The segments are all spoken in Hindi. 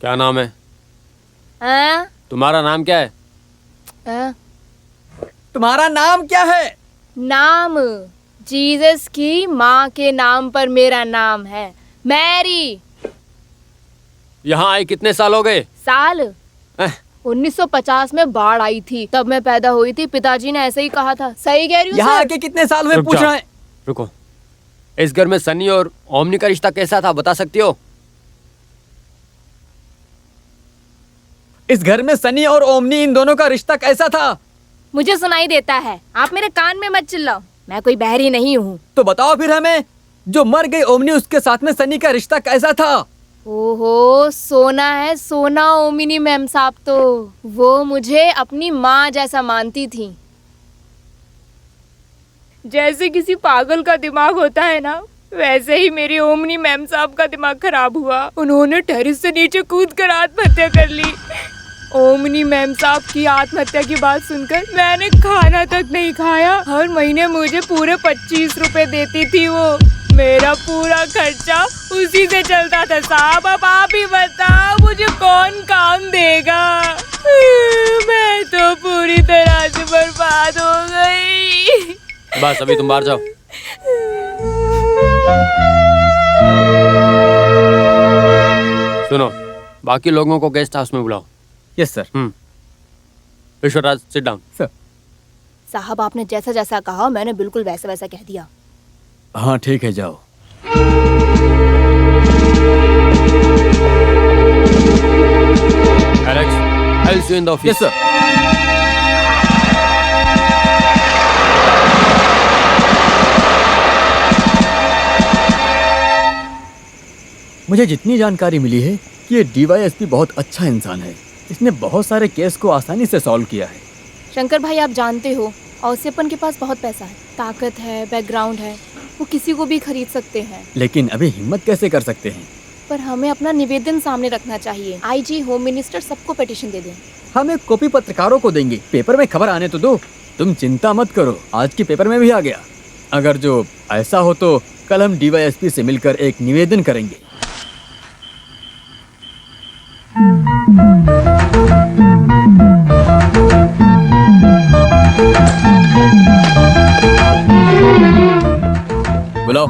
क्या नाम है? हाँ? तुम्हारा नाम क्या है? हाँ? तुम्हारा नाम क्या है? नाम जीसस की माँ के नाम पर मेरा नाम है मैरी। यहाँ आए कितने साल हो गए? साल एह, 1950 में बाढ़ आई थी, तब मैं पैदा हुई थी। पिताजी ने ऐसे ही कहा था। सही कह रही हूँ यहाँ सर? आके कितने साल हुए रुक पूछ जाओ। रहे हैं? रुको। इस घर में सनी और ओमनी का रिश्ता कैसा था, बता सकती हो? इस घर में सनी और ओमनी इन दोनों का रिश्ता कैसा था? मुझे सुनाई देता है, आप मेरे कान में मत चिल्लाओ। मैं कोई बहरी नहीं हूँ। तो बताओ फिर हमें, जो मर गई ओमनी उसके साथ में सनी का रिश्ता कैसा था? ओहो, सोना है सोना ओमिनी मैम साहब तो। वो मुझे अपनी माँ जैसा मानती थी। जैसे किसी पागल का दिमाग होता है ना, वैसे ही मेरी ओमनी मैम साहब का दिमाग खराब हुआ। उन्होंने टेरिस से नीचे कूद कर आत्महत्या कर ली। ओमनी मैम साहब की आत्महत्या की बात सुनकर मैंने खाना तक नहीं खाया। हर महीने मुझे पूरे 25 रुपए देती थी वो। मेरा पूरा खर्चा उसी से चलता था साहब। अब आप ही बताओ, मुझे कौन काम देगा? मैं तो पूरी तरह से बर्बाद हो गई। बस अभी तुम बाहर जाओ। सुनो, बाकी लोगों को गेस्ट हाउस में बुलाओ। Yes sir. Vishwaraj, sit down. Sir. साहब, आपने जैसा जैसा कहा मैंने बिल्कुल वैसा वैसा कह दिया। हाँ ठीक है, जाओ। Alex, I will see you in the office. Yes sir. मुझे जितनी जानकारी मिली है कि ये डीवाईएसपी बहुत अच्छा इंसान है। इसने बहुत सारे केस को आसानी से सॉल्व किया है। शंकर भाई, आप जानते हो औसेपन के पास बहुत पैसा है, ताकत है, बैकग्राउंड है। वो किसी को भी खरीद सकते हैं। लेकिन अभी हिम्मत कैसे कर सकते हैं? पर हमें अपना निवेदन सामने रखना चाहिए। आईजी, होम मिनिस्टर सबको पिटीशन दे दें। हम एक कॉपी पत्रकारों को देंगे, पेपर में खबर आने तो दो। तुम चिंता मत करो, आज के पेपर में भी आ गया। अगर जो ऐसा हो तो कल हम डीवाईएसपी से मिलकर एक निवेदन करेंगे। बुलाओ।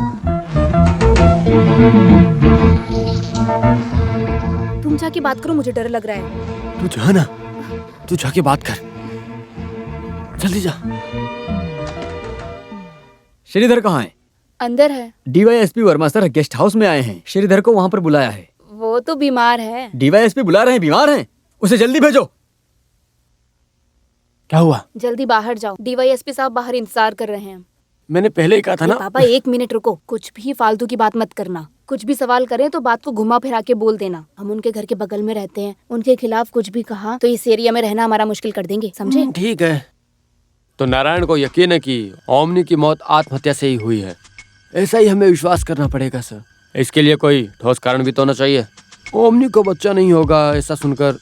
तुम जाके बात करो, मुझे डर लग रहा है। तू जा ना, तू जाके बात कर, जल्दी जा। श्रीधर कहाँ है? अंदर है। DYSP Verma sir guest house में आए हैं। श्रीधर को वहाँ पर बुलाया है। वो तो बीमार है। डीवाईएसपी बुला रहे हैं, बीमार हैं। उसे जल्दी भेजो। क्या हुआ? जल्दी बाहर जाओ, डीवाईएसपी साहब बाहर इंतजार कर रहे हैं। मैंने पहले ही कहा था ना। पापा, 1 मिनट रुको। कुछ भी फालतू की बात मत करना। कुछ भी सवाल करें तो बात को घुमा फिरा के बोल देना। हम उनके घर के बगल में रहते हैं, उनके खिलाफ कुछ भी कहा तो इस एरिया में रहना हमारा मुश्किल कर देंगे, समझे? ठीक है। तो नारायण को यकीन है कि ओमनी की मौत आत्महत्या से ही हुई है। ऐसा ही हमें विश्वास करना पड़ेगा सर। इसके लिए कोई ठोस कारण भी तो होना चाहिए। ओमनी को बच्चा नहीं होगा ऐसा सुनकर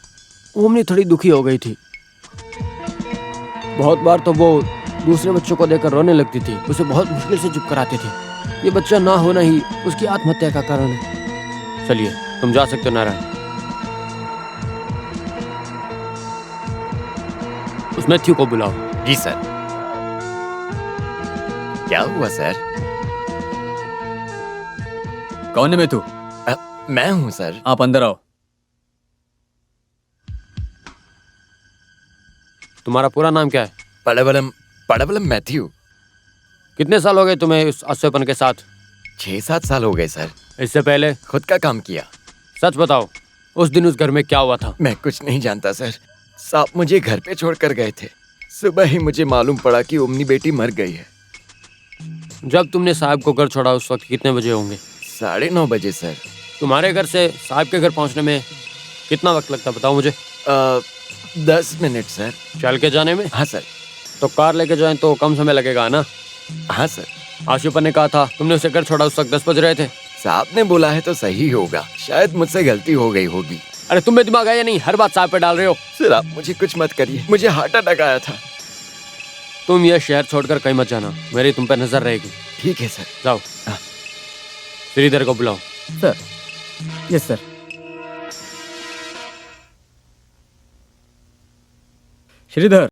ओमनी थोड़ी दुखी हो गई थी। बहुत बार तो वो दूसरे बच्चों को देखकर रोने लगती थी, उसे बहुत मुश्किल से चुप कराती थी। ये बच्चा ना होना ही उसकी आत्महत्या का कारण है। चलिए, तुम जा सकते हो नारायण। उस मैथ्यू को बुलाओ। जी सर। क्या हुआ सर? कौन है मैं तू? मैं हूँ सर। आप अंदर आओ। तुम्हारा पूरा नाम क्या है? पड़वलम मैथ्यू। कितने साल हो गए तुम्हें इस अस्सेपन के साथ? 6-7 साल हो गए सर। इससे पहले? खुद का काम किया। सच बताओ, उस दिन उस घर में क्या हुआ था? मैं कुछ नहीं जानता सर। साहब मुझे घर पे छोड़कर गए थे। सुबह ही मुझे मालूम पड़ा कि ओमनी बेटी मर गई है। जब तुमने साहब को घर छोड़ा उस वक्त कितने बजे होंगे? 9:30 बजे सर। तुम्हारे घर से साहब के घर पहुंचने में कितना वक्त लगता, बताओ मुझे। 10 मिनट सर। चल के जाने में? हाँ सर। तो कार लेके जाएं तो कम समय लगेगा ना? हाँ सर। आशिफा ने कहा था तुमने उसे घर छोड़ा उस वक्त 10 बज रहे थे। साहब ने बोला है तो सही होगा। शायद मुझसे गलती हो गई होगी। अरे तुम में दिमाग आया नहीं, हर बात साहब पे डाल रहे हो। सर आप मुझे कुछ मत करिए, मुझे हार्ट अटैक आया था। तुम यह शहर छोड़कर कहीं मत जाना, मेरी तुम पे नजर रहेगी। ठीक है सर। जाओ। हाँ। श्रीधर को बुलाओ। Sir. Yes sir. Shridhar,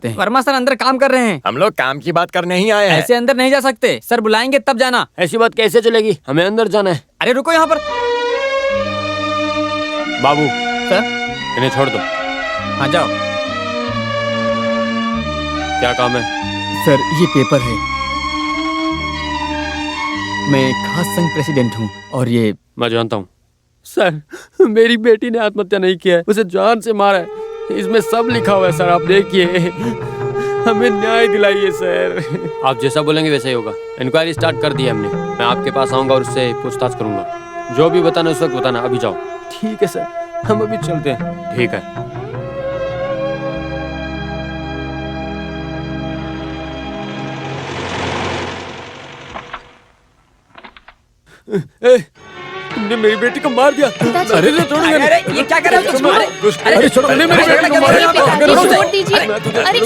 Verma sir अंदर काम कर रहे हैं। हम लोग काम की बात करने ही आए हैं। ऐसे अंदर नहीं जा सकते, सर बुलाएंगे तब जाना। ऐसी बात कैसे चलेगी, हमें अंदर जाना है। अरे रुको यहाँ पर। बाबू, सर। इन्हें छोड़ दो। हाँ जाओ। क्या काम है? सर ये पेपर है, मैं खास संघ प्रेसिडेंट हूँ और ये मैं जानता हूँ। सर, मेरी बेटी ने आत्महत्या नहीं किया है, उसे जान से मारा है। इसमें सब लिखा हुआ है सर, आप देखिए। हमें न्याय दिलाइए सर। आप जैसा बोलेंगे वैसा ही होगा। इंक्वायरी स्टार्ट कर दी है हमने। मैं आपके पास आऊंगा और उससे पूछताछ करूंगा। जो भी बताना उस वक्त बताना। अभी जाओ। ठीक है सर, हम अभी चलते हैं। ठीक है। तुमने मेरी बेटी को मार दिया। अरे छोड़ूंगा नहीं। अरे ये क्या कर रहे हो तुम? अरे छोड़ो, मेरी बेटी को मार दिया। छोड़ दीजिए। अरे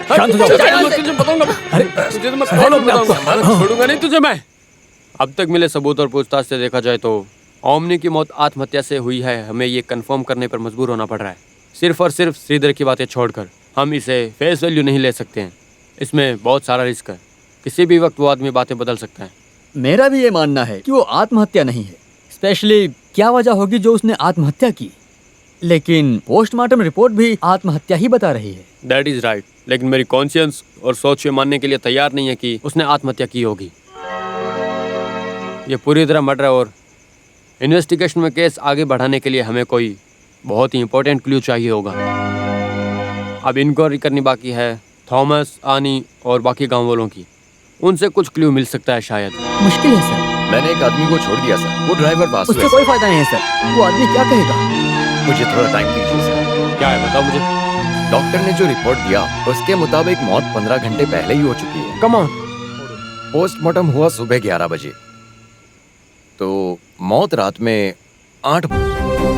शांत हो जाओ। तुझे बताऊंगा। अरे तुझे तो मैं छोड़ूंगा नहीं तुझे मैं। अब तक मिले सबूत और पूछताछ से देखा जाए तो ओमनी की मौत आत्महत्या से हुई है। हमें ये कंफर्म करने पर मजबूर होना पड़ रहा है। सिर्फ और सिर्फ श्रीधर की बातें छोड़कर हम इसे फेस वैल्यू नहीं ले सकते हैं। इसमें बहुत सारा रिस्क है। किसी भी वक्त वो आदमी बातें बदल सकता है। मेरा भी ये मानना है कि वो आत्महत्या नहीं है। स्पेशली क्या वजह होगी जो उसने आत्महत्या की, लेकिन पोस्टमार्टम रिपोर्ट भी आत्महत्या ही बता रही है। दैट इज राइट, लेकिन मेरी कॉन्शियंस और सोच ये मानने के लिए तैयार नहीं है कि उसने आत्महत्या की होगी। ये पूरी तरह मर्डर है और इन्वेस्टिगेशन में केस आगे बढ़ाने के लिए हमें कोई बहुत ही इंपॉर्टेंट क्लू चाहिए होगा। अब इंक्वायरी करनी बाकी है थॉमस, आनी और बाकी गांव वालों की। उनसे कुछ क्लू मिल सकता है शायद। मुश्किल है सर। मैंने एक आदमी को छोड़ दिया सर, वो ड्राइवर बासु उससे है कोई फायदा नहीं है सर। वो आदमी क्या कहेगा? मुझे थोड़ा टाइम दीजिए सर। क्या है बताओ मुझे। डॉक्टर ने जो रिपोर्ट दिया उसके मुताबिक मौत 15 घंटे पहले ही हो चुकी है। Come on. पोस्टमार्टम हुआ सुबह 11 बजे, तो मौत रात में 8 बजे।